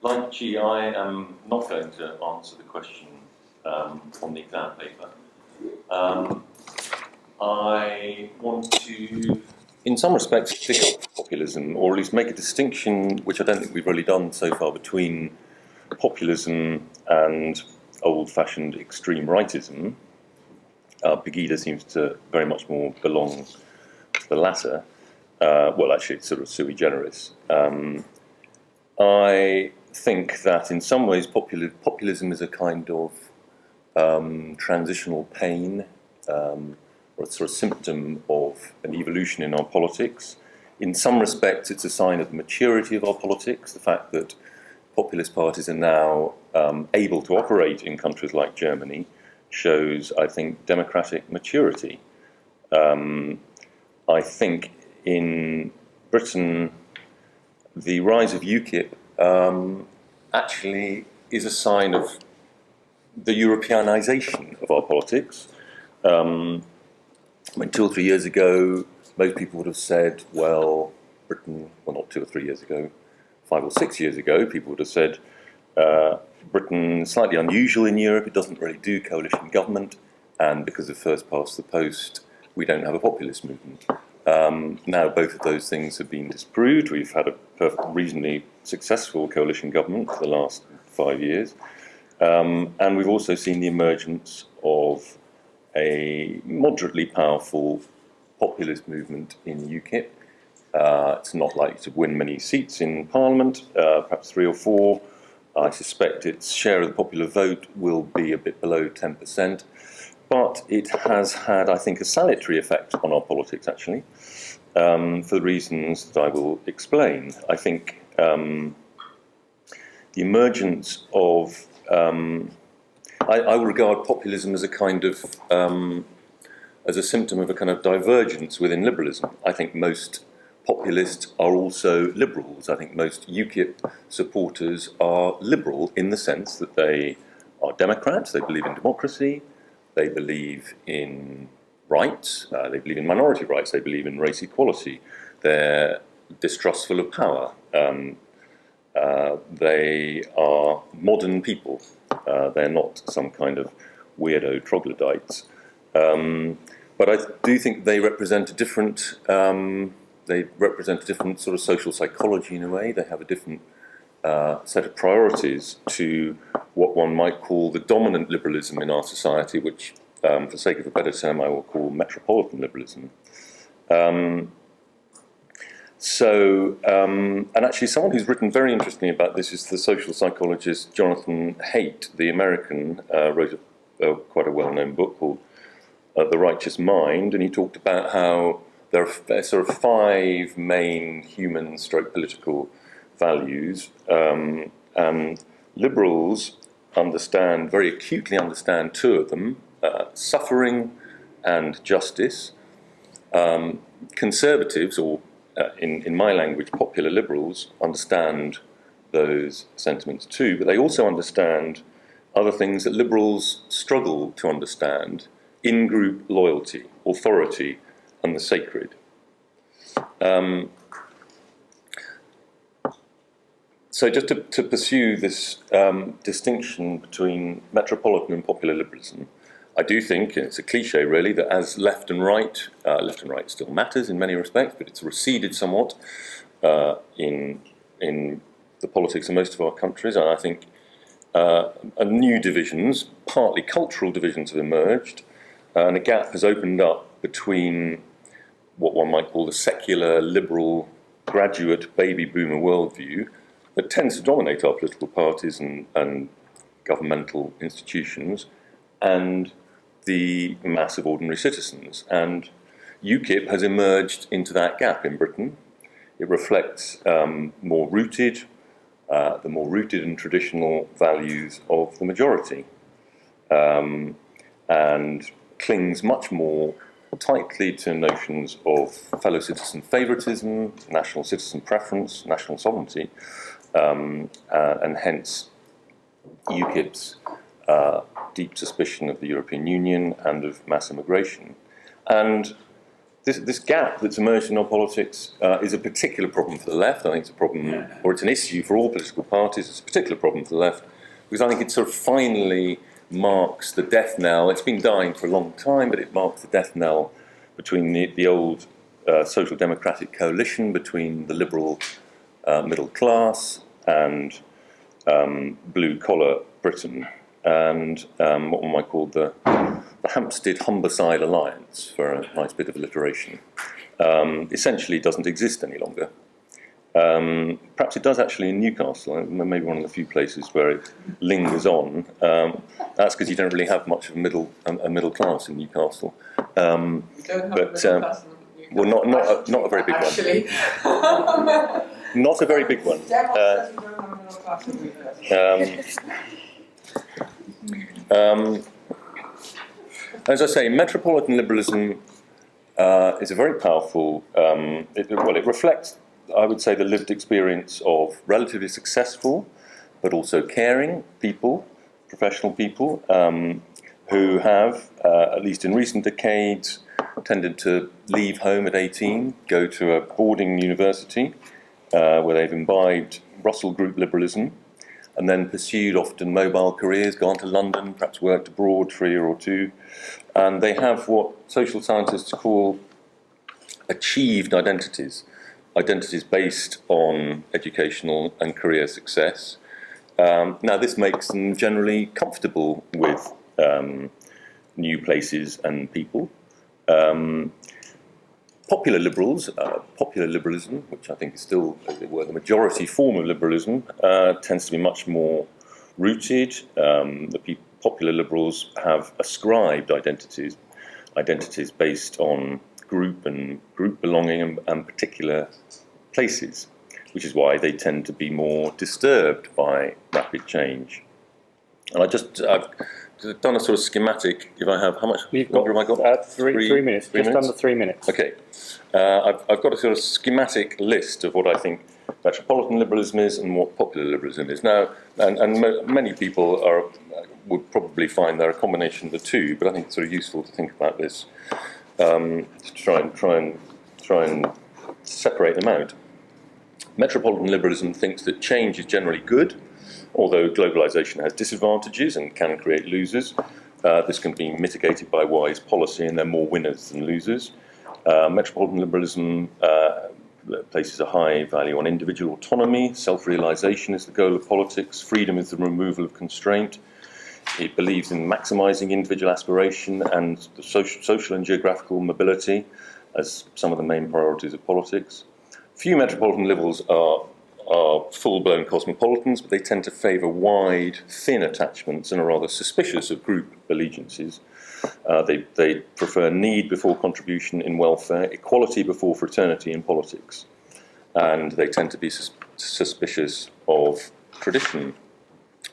Like G, I am not going to answer the question on the exam paper. I want to, in some respects, pick up populism, or at least make a distinction, which I don't think we've really done so far, between populism and old-fashioned extreme rightism. Pegida seems to very much more belong to the latter. Well, actually, it's sort of sui generis. I think that in some ways populism is a kind of transitional pain, or a sort of symptom of an evolution in our politics. In some respects, it's a sign of the maturity of our politics, the fact that populist parties are now able to operate in countries like Germany shows, I think, democratic maturity. I think in Britain, the rise of UKIP actually is a sign of the Europeanization of our politics. I mean, 2 or 3 years ago, most people would have said, well, Britain, well, not 2 or 3 years ago, 5 or 6 years ago, people would have said, Britain is slightly unusual in Europe, it doesn't really do coalition government, and because of first past the post, we don't have a populist movement. Now both of those things have been disproved. We've had a reasonably successful coalition government for the last 5 years. And we've also seen the emergence of a moderately powerful populist movement in UKIP. It's not likely to win many seats in Parliament, perhaps 3 or 4. I suspect its share of the popular vote will be a bit below 10%. But it has had, I think, a salutary effect on our politics, actually, for the reasons that I will explain. I think the emergence of... I would regard populism as a kind of... as a symptom of a kind of divergence within liberalism. I think most populists are also liberals. I think most UKIP supporters are liberal in the sense that they are Democrats, they believe in democracy, they believe in rights, they believe in minority rights, they believe in race equality, they're distrustful of power, they are modern people, they're not some kind of weirdo troglodytes. But I do think they represent a different, sort of social psychology in a way. They have a different set of priorities to what one might call the dominant liberalism in our society, which, for the sake of a better term, I will call metropolitan liberalism. And actually someone who's written very interestingly about this is the social psychologist Jonathan Haidt, the American, wrote quite a well-known book called The Righteous Mind, and he talked about how there are sort of 5 main human stroke political values, and liberals very acutely understand 2 of them, suffering and justice. Conservatives, or in my language, popular liberals, understand those sentiments too, but they also understand other things that liberals struggle to understand: in-group loyalty, authority, and the sacred. So just to pursue this distinction between metropolitan and popular liberalism, I do think, and it's a cliche really, that as left and right still matters in many respects, but it's receded somewhat in the politics of most of our countries, and I think new divisions, partly cultural divisions, have emerged, and a gap has opened up between what one might call the secular, liberal, graduate, baby boomer worldview that tends to dominate our political parties and governmental institutions, and the mass of ordinary citizens. And UKIP has emerged into that gap in Britain. It reflects the more rooted and traditional values of the majority, and clings much more tightly to notions of fellow citizen favouritism, national citizen preference, national sovereignty, and hence UKIP's deep suspicion of the European Union and of mass immigration. And this gap that's emerged in our politics is a particular problem for the left. I think it's a problem, or it's an issue for all political parties. It's a particular problem for the left, because I think it sort of finally marks the death knell. It's been dying for a long time, but it marks the death knell between the old social democratic coalition between the liberal middle class and blue-collar Britain, and what one might call the Hampstead-Humberside alliance, for a nice bit of alliteration, essentially doesn't exist any longer. Perhaps it does actually in Newcastle, maybe one of the few places where it lingers on. That's because you don't really have much of a middle class in Newcastle. You don't have a middle class in Newcastle. Well, not a very big actually. one. Not a very big one. As I say, metropolitan liberalism is a very powerful. It reflects, I would say, the lived experience of relatively successful, but also caring people, professional people, who have, at least in recent decades, tended to leave home at 18, go to a boarding university where they've imbibed Russell Group liberalism, and then pursued often mobile careers, gone to London, perhaps worked abroad for a year or two, and they have what social scientists call achieved identities based on educational and career success. Now, this makes them generally comfortable with new places and people. Popular liberalism, which I think is still, as it were, the majority form of liberalism, tends to be much more rooted. Popular liberals have ascribed identities based on group belonging and particular places, which is why they tend to be more disturbed by rapid change. And I've done a sort of schematic. If I have, how much longer have I got? 3 minutes. Just under 3 minutes. Okay. I've got a sort of schematic list of what I think metropolitan liberalism is and what popular liberalism is. Now, and many people would probably find they're a combination of the two, but I think it's sort of useful to think about this to try and separate them out. Metropolitan liberalism thinks that change is generally good, although globalization has disadvantages and can create losers. This can be mitigated by wise policy, and there are more winners than losers. Metropolitan liberalism places a high value on individual autonomy. Self-realization is the goal of politics. Freedom is the removal of constraint. It believes in maximizing individual aspiration and the social and geographical mobility as some of the main priorities of politics. Few metropolitan liberals are full-blown cosmopolitans, but they tend to favour wide, thin attachments and are rather suspicious of group allegiances. They prefer need before contribution in welfare, equality before fraternity in politics, and they tend to be suspicious of tradition.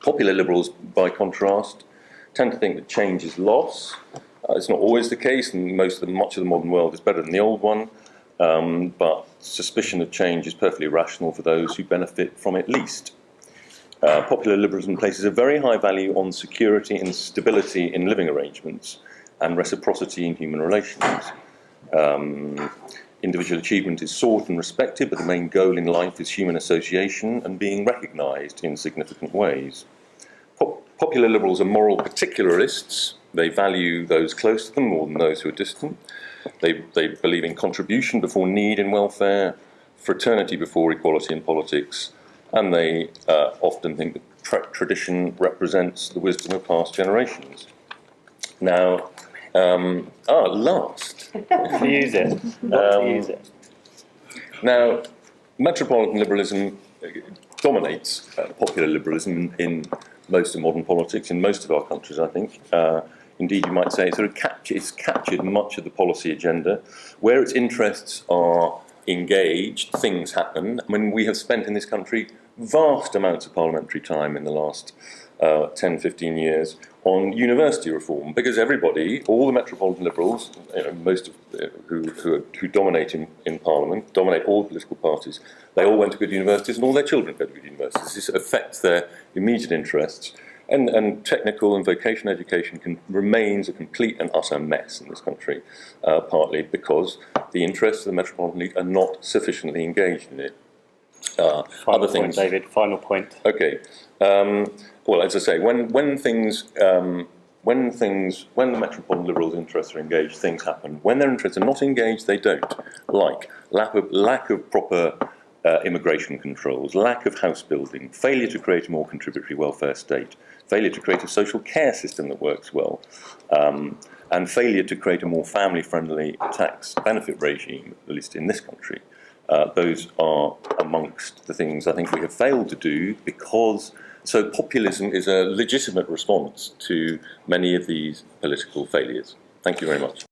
Popular liberals, by contrast, tend to think that change is loss. It's not always the case, and much of the modern world is better than the old one. But suspicion of change is perfectly rational for those who benefit from it least. Popular liberalism places a very high value on security and stability in living arrangements and reciprocity in human relations. Individual achievement is sought and respected, but the main goal in life is human association and being recognised in significant ways. Popular liberals are moral particularists. They value those close to them more than those who are distant. They believe in contribution before need in welfare, fraternity before equality in politics, and they often think that tradition represents the wisdom of past generations. Now, last. Use it. Now, metropolitan liberalism dominates popular liberalism in most of modern politics, in most of our countries, I think. Indeed, you might say it's captured much of the policy agenda. Where its interests are engaged, things happen. I mean, we have spent in this country vast amounts of parliamentary time in the last 10, 15 years on university reform, because everybody, all the metropolitan liberals, most of who dominate in Parliament, dominate all political parties, they all went to good universities and all their children go to good universities. This affects their immediate interests. and technical and vocational education remains a complete and utter mess in this country, partly because the interests of the Metropolitan League are not sufficiently engaged in it. Final point, David. Final point. Okay. Well, as I say, when the Metropolitan Liberals' interests are engaged, things happen. When their interests are not engaged, they don't. Like lack of proper immigration controls, lack of house building, failure to create a more contributory welfare state, failure to create a social care system that works well, and failure to create a more family-friendly tax benefit regime, at least in this country. Those are amongst the things I think we have failed to do because populism is a legitimate response to many of these political failures. Thank you very much.